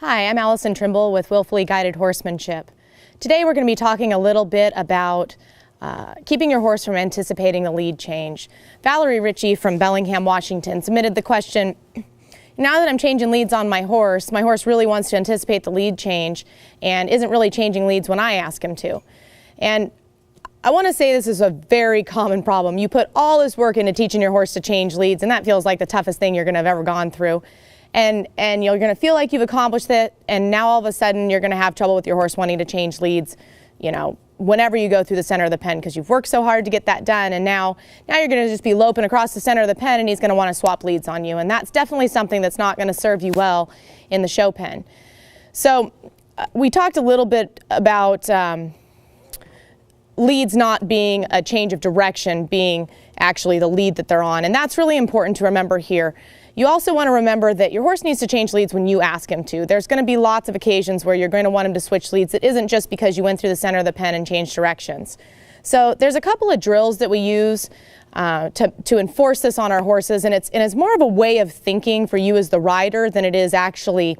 Hi, I'm Allison Trimble with Willfully Guided Horsemanship. Today we're going to be talking a little bit about keeping your horse from anticipating the lead change. Valarie Richey from Bellingham, Washington submitted the question, now that I'm changing leads on my horse really wants to anticipate the lead change and isn't really changing leads when I ask him to. And I want to say this is a very common problem. You put all this work into teaching your horse to change leads, and that feels like the toughest thing you're going to have ever gone through. And you're going to feel like you've accomplished it, and now all of a sudden you're going to have trouble with your horse wanting to change leads, you know, whenever you go through the center of the pen, because you've worked so hard to get that done, and now you're going to just be loping across the center of the pen, and he's going to want to swap leads on you, and that's definitely something that's not going to serve you well in the show pen. So we talked a little bit about leads not being a change of direction, being actually the lead that they're on, and that's really important to remember here. You also want to remember that your horse needs to change leads when you ask him to. There's going to be lots of occasions where you're going to want him to switch leads. It isn't just because you went through the center of the pen and changed directions. So there's a couple of drills that we use to enforce this on our horses, and it's more of a way of thinking for you as the rider than it is actually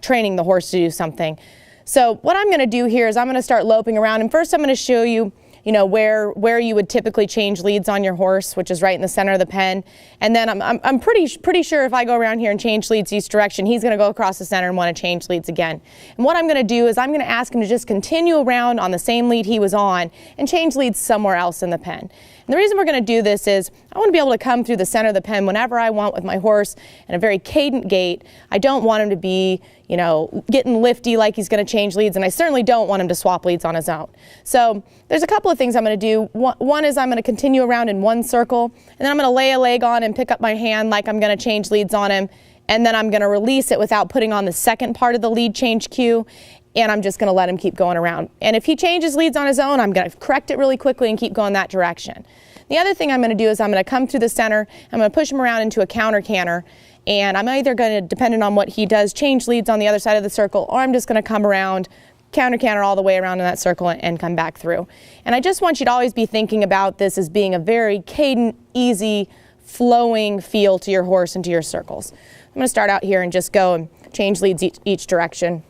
training the horse to do something. So what I'm going to do here is I'm going to start loping around, and first I'm going to show you where you would typically change leads on your horse, which is right in the center of the pen. And then I'm pretty sure if I go around here and change leads each direction, he's going to go across the center and want to change leads again. And what I'm going to do is I'm going to ask him to just continue around on the same lead he was on and change leads somewhere else in the pen. And the reason we're going to do this is I want to be able to come through the center of the pen whenever I want with my horse in a very cadent gait. I don't want him to be, getting lifty like he's going to change leads, and I certainly don't want him to swap leads on his own. So there's a couple of things I'm going to do. One is I'm going to continue around in one circle, and then I'm going to lay a leg on and pick up my hand like I'm going to change leads on him, and then I'm going to release it without putting on the second part of the lead change cue, and I'm just going to let him keep going around. And if he changes leads on his own, I'm going to correct it really quickly and keep going that direction. The other thing I'm going to do is I'm going to come through the center, I'm going to push him around into a counter canter, and I'm either going to, depending on what he does, change leads on the other side of the circle, or I'm just going to come around, counter canter all the way around in that circle and come back through. And I just want you to always be thinking about this as being a very cadent, easy, flowing feel to your horse and to your circles. I'm going to start out here and just go and change leads each direction.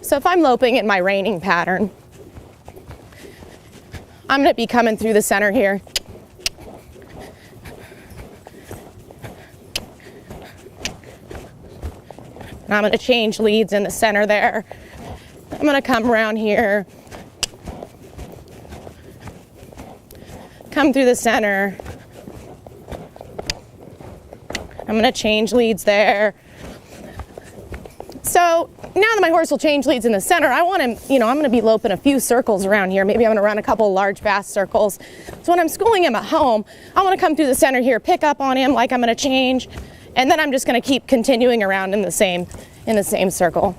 So if I'm loping in my reining pattern, I'm going to be coming through the center here. And I'm going to change leads in the center there. I'm going to come around here, come through the center. I'm going to change leads there. So now that my horse will change leads in the center, I want him, I'm going to be loping a few circles around here. Maybe I'm going to run a couple of large, fast circles. So when I'm schooling him at home, I want to come through the center here, pick up on him like I'm going to change, and then I'm just going to keep continuing around in the same circle.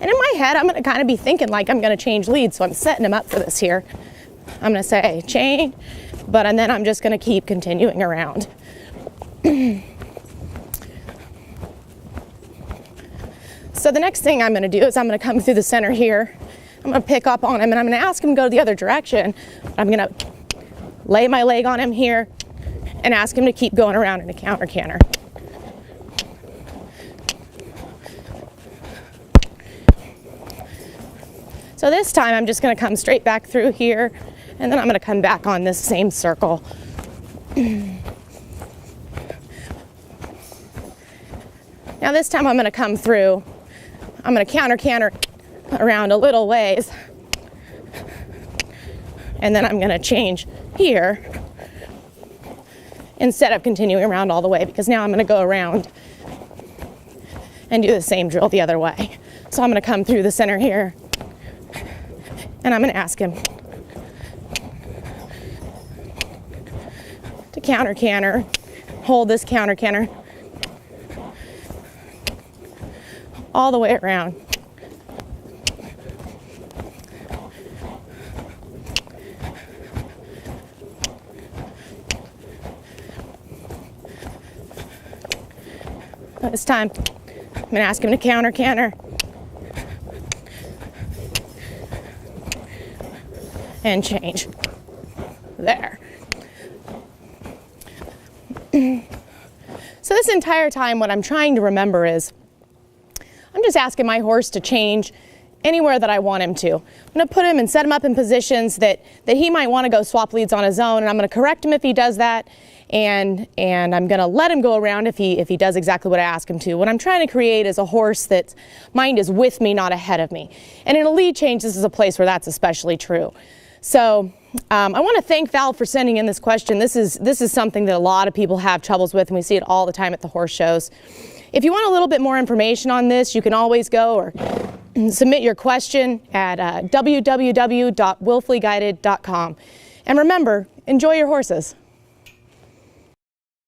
And in my head, I'm going to kind of be thinking like I'm going to change leads, so I'm setting him up for this here. I'm going to say change, and then I'm just going to keep continuing around. So the next thing I'm going to do is I'm going to come through the center here. I'm going to pick up on him, and I'm going to ask him to go the other direction. I'm going to lay my leg on him here and ask him to keep going around in a counter canter. So this time I'm just going to come straight back through here, and then I'm going to come back on this same circle. Now this time I'm going to come through. I'm going to counter canter around a little ways, and then I'm going to change here instead of continuing around all the way, because now I'm going to go around and do the same drill the other way. So I'm going to come through the center here, and I'm going to ask him to counter canter, hold this counter canter all the way around. This time, I'm going to ask him to counter canter and change. There. entire time, what I'm trying to remember is I'm just asking my horse to change anywhere that I want him to. I'm going to put him and set him up in positions that he might want to go swap leads on his own, and I'm going to correct him if he does that, and I'm going to let him go around if he does exactly what I ask him to. What I'm trying to create is a horse that's mind is with me, not ahead of me. And in a lead change, this is a place where that's especially true. So I want to thank Val for sending in this question. This is something that a lot of people have troubles with, and we see it all the time at the horse shows. If you want a little bit more information on this, you can always go or submit your question at www.willfullyguided.com. And remember, enjoy your horses.